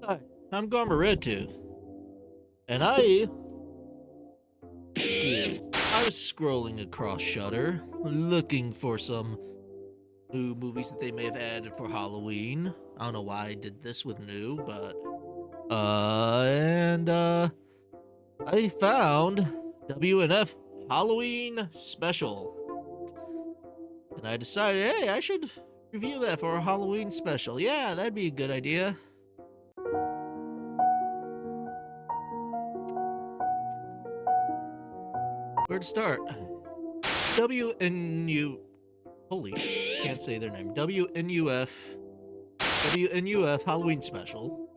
Hi, I'm Garmr Redtooth, and I was scrolling across Shudder, looking for some new movies that they may have added for Halloween. I don't know why I did this with new, but I found WNF Halloween Special, and I decided, hey, I should review that for a Halloween special. Yeah, that'd be a good idea. Where to start? WNU. Holy, can't say their name. WNUF Halloween Special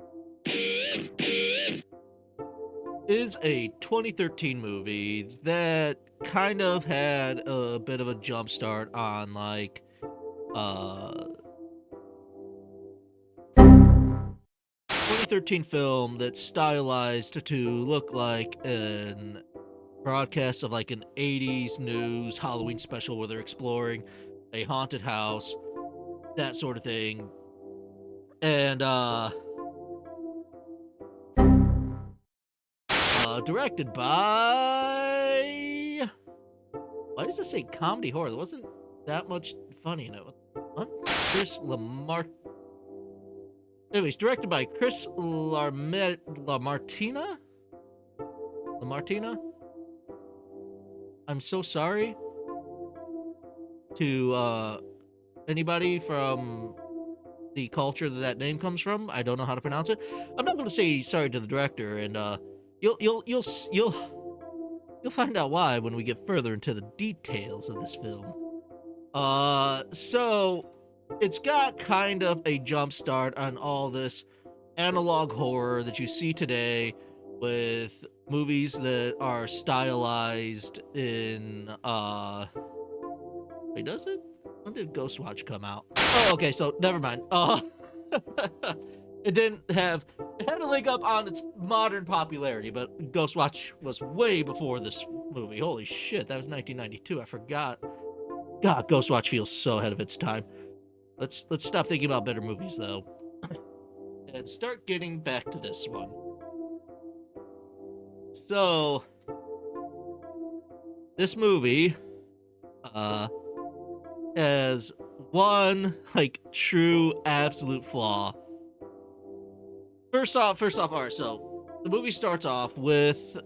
is a 2013 movie that kind of had a bit of a jump start on like 2013 film that's stylized to look like an broadcast of like an 80s news Halloween special where they're exploring a haunted house, that sort of thing. And directed by, why does it say comedy horror? There wasn't that much funny in it. What? Chris Lamar. Anyways, directed by Chris LaMartina. LaMartina. I'm so sorry to anybody from the culture that name comes from. I don't know how to pronounce it. I'm not going to say sorry to the director, and you'll find out why when we get further into the details of this film. So it's got kind of a jump start on all this analog horror that you see today with movies that are stylized in wait, does it? When did Ghostwatch come out? Oh, okay, so never mind. It had a leg up on its modern popularity, but Ghostwatch was way before this movie. Holy shit, that was 1992. I forgot. God, Ghostwatch feels so ahead of its time. Let's stop thinking about better movies though, and start getting back to this one. So, this movie has one like true absolute flaw. First off, all right. So the movie starts off with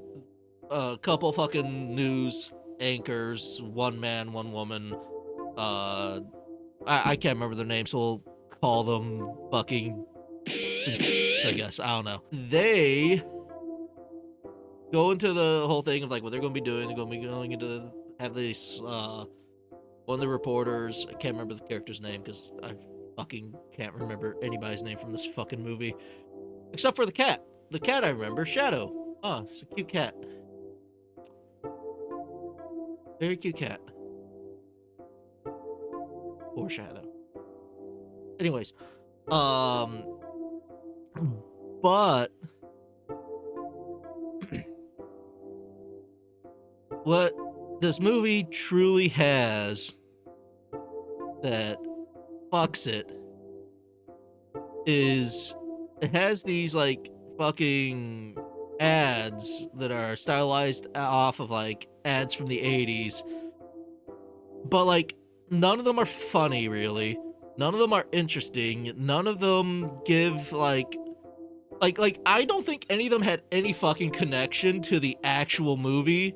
a couple fucking news anchors, one man, one woman. I can't remember their names, so we'll call them fucking. I guess I don't know. They go into the whole thing of like what they're going to be doing. They're going to be going into have this one of the reporters. I can't remember the character's name because I fucking can't remember anybody's name from this fucking movie, except for the cat. The cat I remember, Shadow. Oh, it's a cute cat. Very cute cat. Poor Shadow. Anyways, but what this movie truly has that fucks it is it has these like fucking ads that are stylized off of like ads from the 80s, but like none of them are funny really, none of them are interesting, none of them give like I don't think any of them had any fucking connection to the actual movie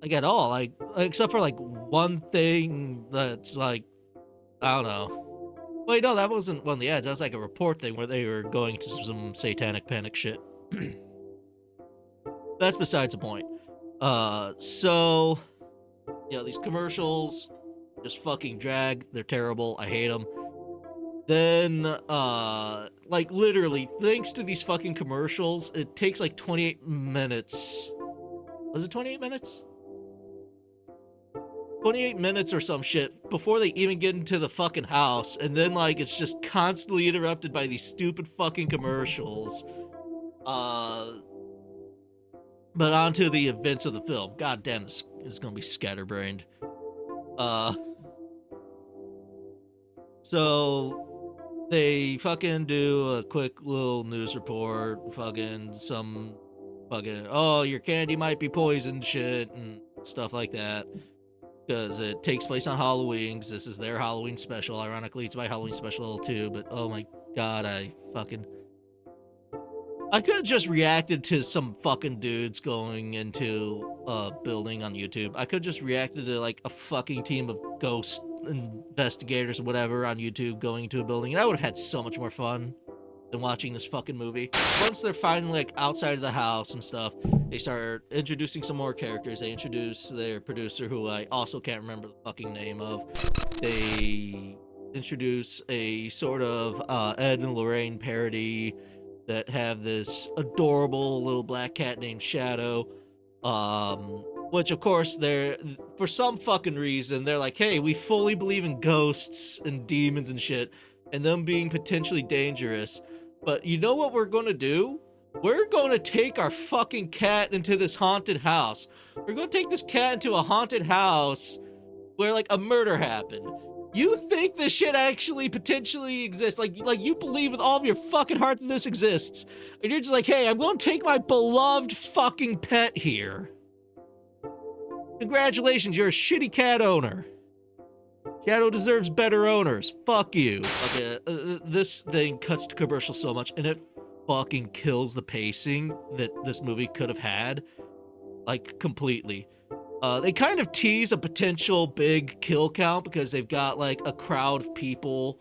like at all, like except for like one thing that's like, I don't know. Wait, no, that wasn't one of the ads. That was like a report thing where they were going to some satanic panic shit. That's besides the point. So these commercials just fucking drag. They're terrible. I hate them. Then, like literally, thanks to these fucking commercials, it takes like 28 minutes. Was it 28 minutes? 28 minutes or some shit before they even get into the fucking house, and then like it's just constantly interrupted by these stupid fucking commercials. But onto the events of the film. God damn, this is gonna be scatterbrained. So they fucking do a quick little news report, fucking some fucking, oh, your candy might be poisoned shit and stuff like that. Because it takes place on Halloween, because this is their Halloween special. Ironically, it's my Halloween special too, but oh my god, I could have just reacted to some fucking dudes going into a building on YouTube. I could have just reacted to like a fucking team of ghost investigators or whatever on YouTube going into a building, and I would have had so much more fun than watching this fucking movie. Once they're finally like outside of the house and stuff, they start introducing some more characters. They introduce their producer, who I also can't remember the fucking name of. They introduce a sort of Ed and Lorraine parody that have this adorable little black cat named Shadow, which of course they're, for some fucking reason, they're like, hey, we fully believe in ghosts and demons and shit and them being potentially dangerous, but you know what we're gonna do? We're gonna take our fucking cat into this haunted house. We're gonna take this cat into a haunted house where like a murder happened. You think this shit actually potentially exists? Like you believe with all of your fucking heart that this exists, and you're just like, hey, I'm gonna take my beloved fucking pet here. Congratulations, you're a shitty cat owner. Shadow deserves better owners. Fuck you. Okay, this thing cuts to commercial so much, and it fucking kills the pacing that this movie could have had, like, completely. They kind of tease a potential big kill count because they've got like a crowd of people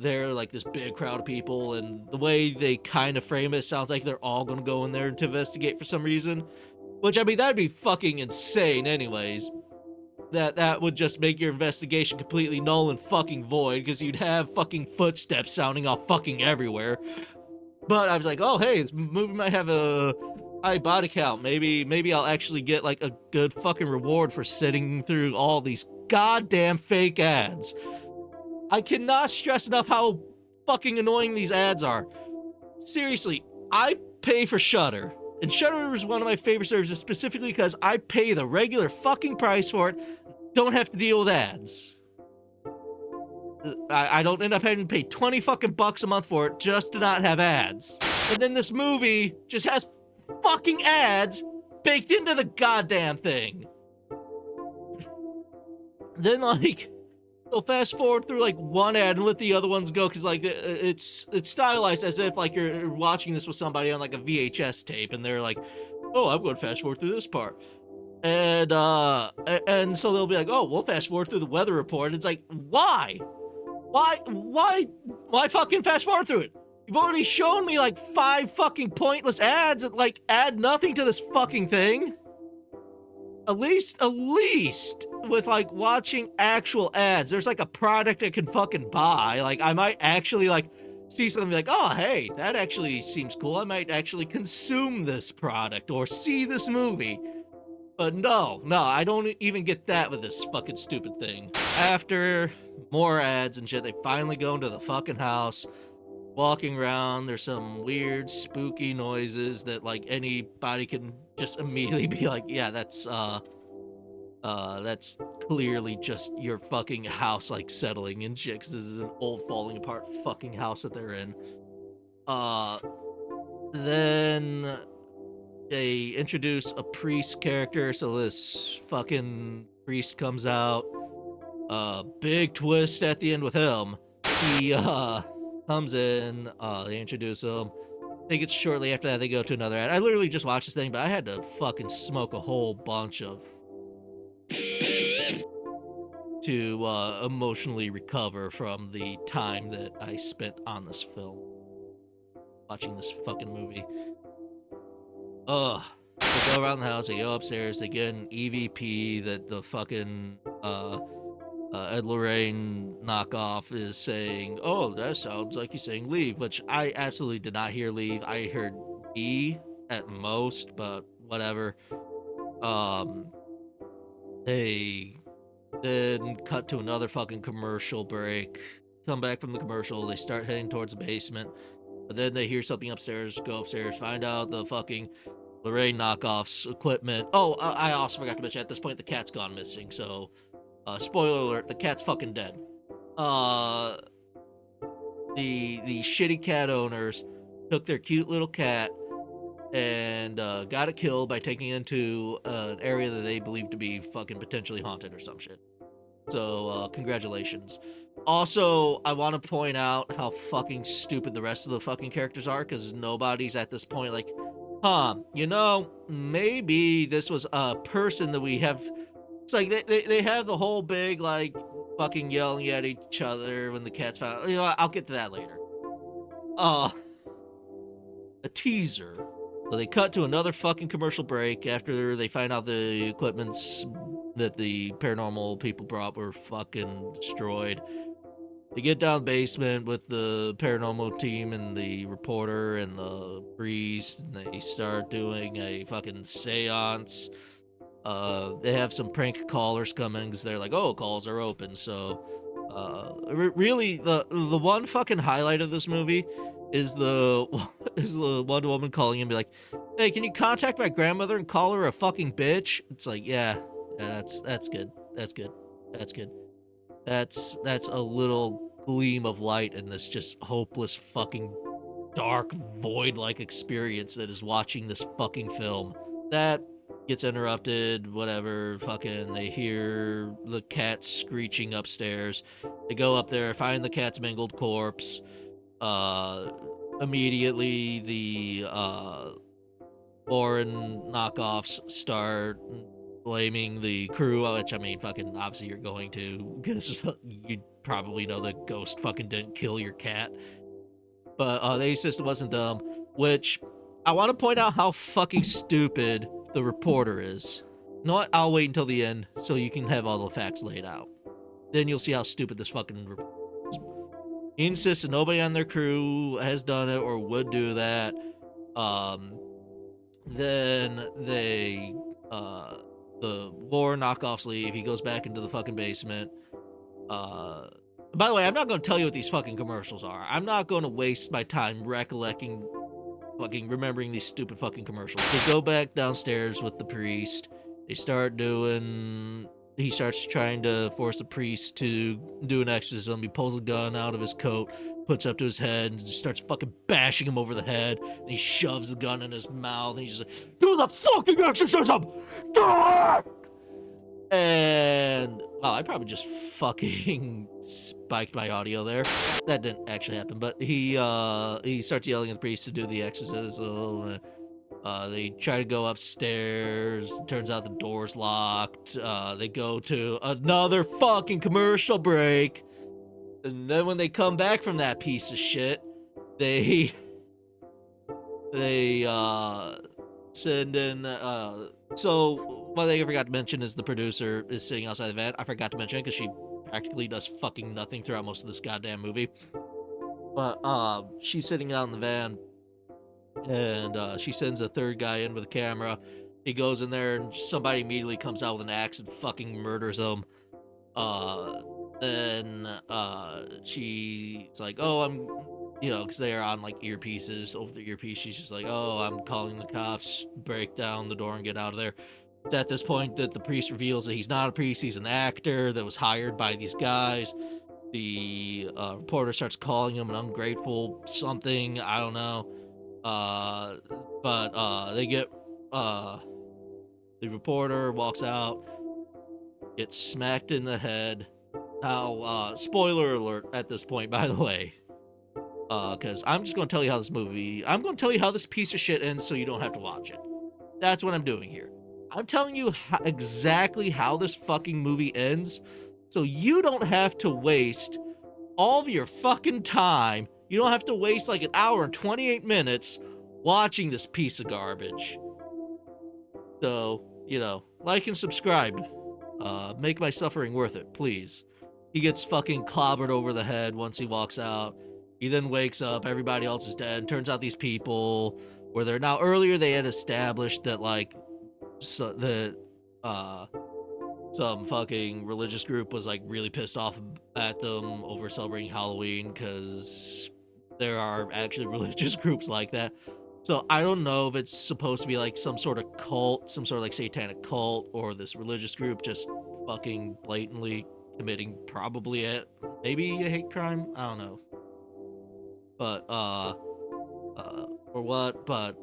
there, like this big crowd of people, and the way they kind of frame it sounds like they're all gonna go in there to investigate for some reason, which, I mean, that'd be fucking insane anyways. That would just make your investigation completely null and fucking void, because you'd have fucking footsteps sounding off fucking everywhere. But I was like, oh hey, this movie might have a high body count. Maybe I'll actually get like a good fucking reward for sitting through all these goddamn fake ads. I cannot stress enough how fucking annoying these ads are. Seriously, I pay for Shudder, and Shudder is one of my favorite services specifically because I pay the regular fucking price for it, don't have to deal with ads. I don't end up having to pay 20 fucking bucks a month for it just to not have ads. And then this movie just has fucking ads baked into the goddamn thing. Then, like, they'll fast forward through like one ad and let the other ones go, because like it's stylized as if like you're watching this with somebody on like a VHS tape, and they're like, oh, I'm going to fast forward through this part. And so they'll be like, oh, we'll fast forward through the weather report. And it's like, why fucking fast forward through it? You've already shown me like 5 fucking pointless ads that like add nothing to this fucking thing. At least with like watching actual ads, there's like a product I can fucking buy. Like, I might actually like see something like, oh hey, that actually seems cool, I might actually consume this product or see this movie. But no, I don't even get that with this fucking stupid thing. After more ads and shit, they finally go into the fucking house, walking around. There's some weird, spooky noises that like anybody can just immediately be like, yeah, that's clearly just your fucking house like settling and shit, because this is an old falling apart fucking house that they're in. Then they introduce a priest character, so this fucking priest comes out. Big twist at the end with him. He comes in, they introduce him. I think it's shortly after that they go to another ad. I literally just watched this thing, but I had to fucking smoke a whole bunch of to emotionally recover from the time that I spent on this film, watching this fucking movie. Ugh. They go around the house, they go upstairs, they get an EVP that the fucking Ed Lorraine knockoff is saying, oh, that sounds like he's saying leave, which I absolutely did not hear leave. I heard E at most, but whatever. They then cut to another fucking commercial break. Come back from the commercial, they start heading towards the basement, but then they hear something upstairs, go upstairs, find out the fucking Lorraine knockoff's equipment. Oh, I also forgot to mention, at this point the cat's gone missing, so spoiler alert, the cat's fucking dead. the shitty cat owners took their cute little cat and got it killed by taking it into an area that they believe to be fucking potentially haunted or some shit. So, congratulations. Also, I want to point out how fucking stupid the rest of the fucking characters are, because nobody's at this point like, maybe this was a person that we have. It's like they have the whole big, like, fucking yelling at each other when the cat's found. You know what? I'll get to that later. A teaser. So they cut to another fucking commercial break after they find out the equipment's that the paranormal people brought were fucking destroyed. They get down the basement with the paranormal team and the reporter and the priest, and they start doing a fucking seance. They have some prank callers come in because they're like, oh, calls are open. So, really, the one fucking highlight of this movie is the one woman calling and be like, hey, can you contact my grandmother and call her a fucking bitch? It's like, yeah, that's good. That's good. That's good. That's a little gleam of light in this just hopeless fucking dark void-like experience that is watching this fucking film. That gets interrupted, whatever, fucking, they hear the cat screeching upstairs. They go up there, find the cat's mangled corpse. Immediately the foreign knockoffs start blaming the crew, which, I mean, fucking, obviously you're going to, because you probably know the ghost fucking didn't kill your cat. But the system wasn't dumb, which I want to point out how fucking stupid the reporter is. You know what? I'll wait until the end so you can have all the facts laid out. Then you'll see how stupid this fucking reporter is. He insists that nobody on their crew has done it or would do that. Then they, the war knockoffs leave. He goes back into the fucking basement. By the way, I'm not going to tell you what these fucking commercials are. I'm not going to waste my time remembering these stupid fucking commercials. They go back downstairs with the priest. He starts trying to force the priest to do an exorcism. He pulls a gun out of his coat, puts it up to his head, and just starts fucking bashing him over the head. And he shoves the gun in his mouth, and he's just like, do the fucking exorcism! And wow, I probably just fucking spiked my audio there. That didn't actually happen, but he starts yelling at the priest to do the exorcism. They try to go upstairs. Turns out the door's locked. They go to another fucking commercial break. And then when they come back from that piece of shit, they send in, so one thing I forgot to mention is the producer is sitting outside the van. I forgot to mention it because she practically does fucking nothing throughout most of this goddamn movie. But she's sitting out in the van, and she sends a third guy in with a camera. He goes in there, and somebody immediately comes out with an axe and fucking murders him. Then she's like, oh, I'm, because they are on like earpieces. Over the earpiece, she's just like, oh, I'm calling the cops, break down the door and get out of there. It's at this point that the priest reveals that he's not a priest, he's an actor that was hired by these guys. The reporter starts calling him an ungrateful something, I don't know. But they get, the reporter walks out, gets smacked in the head. Now, spoiler alert at this point, by the way. Because I'm just going to tell you how I'm going to tell you how this piece of shit ends so you don't have to watch it. That's what I'm doing here. I'm telling you exactly how this fucking movie ends so you don't have to waste all of your fucking time. You don't have to waste like an hour and 28 minutes watching this piece of garbage. So, like and subscribe. Make my suffering worth it, please. He gets fucking clobbered over the head once he walks out. He then wakes up, everybody else is dead. Turns out these people were there. Now, earlier they had established that, like, some fucking religious group was, like, really pissed off at them over celebrating Halloween, because there are actually religious groups like that. So I don't know if it's supposed to be, like, some sort of cult, some sort of, like, satanic cult, or this religious group just fucking blatantly committing maybe a hate crime? I don't know. but or what? But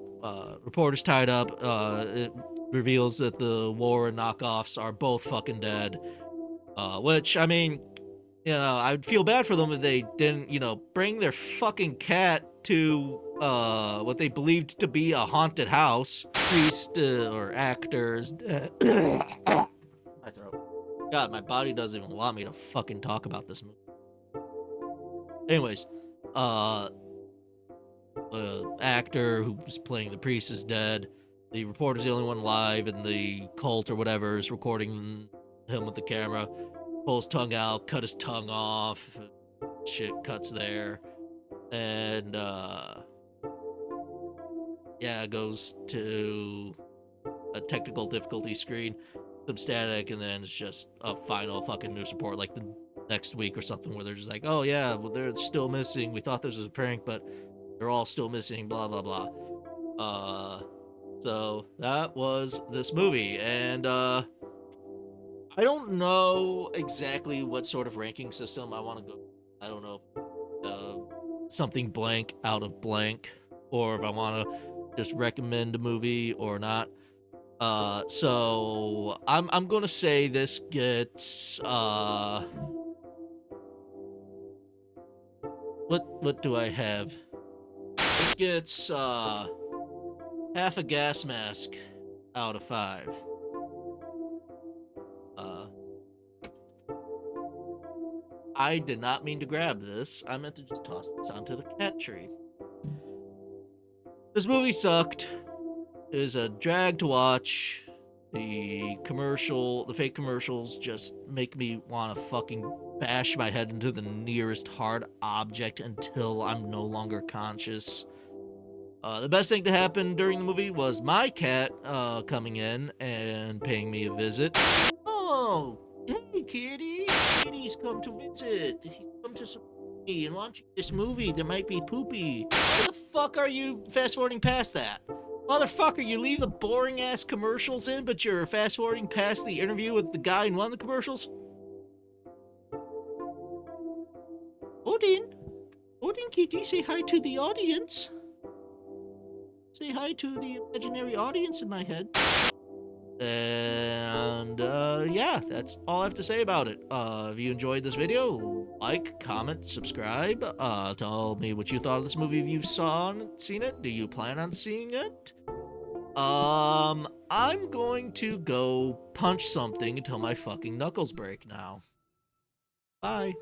reporters tied up. It reveals that the Warren knockoffs are both fucking dead. Which, I mean, I'd feel bad for them if they didn't, bring their fucking cat to what they believed to be a haunted house. Priest or actors. My throat. God, my body doesn't even want me to fucking talk about this movie. Anyways, uh, actor who was playing the priest is dead. The reporter's the only one alive, and the cult or whatever is recording him with the camera. Pull his tongue out, cut his tongue off. Shit cuts there. And, yeah, it goes to a technical difficulty screen, some static, and then it's just a final fucking news report like the next week or something where they're just like, oh yeah, well, they're still missing. We thought this was a prank, but they're all still missing, blah, blah, blah. So that was this movie. And, I don't know exactly what sort of ranking system I want to go. I don't know if something blank out of blank, or if I want to just recommend a movie or not. So I'm gonna say this gets what do I have? This gets half a gas mask out of 5. I did not mean to grab this. I meant to just toss this onto the cat tree. This movie sucked. It was a drag to watch. The fake commercials just make me want to fucking bash my head into the nearest hard object until I'm no longer conscious. The best thing to happen during the movie was my cat coming in and paying me a visit. Oh, hey, kitty. Kitty's come to visit. He's come to support me and watch this movie. There might be poopy. Why the fuck are you fast-forwarding past that? Motherfucker, you leave the boring-ass commercials in, but you're fast-forwarding past the interview with the guy in one of the commercials? Odin? Odin, kitty, say hi to the audience. Say hi to the imaginary audience in my head. And, yeah, that's all I have to say about it. If you enjoyed this video, like, comment, subscribe. Tell me what you thought of this movie if you've seen it. Do you plan on seeing it? I'm going to go punch something until my fucking knuckles break now. Bye.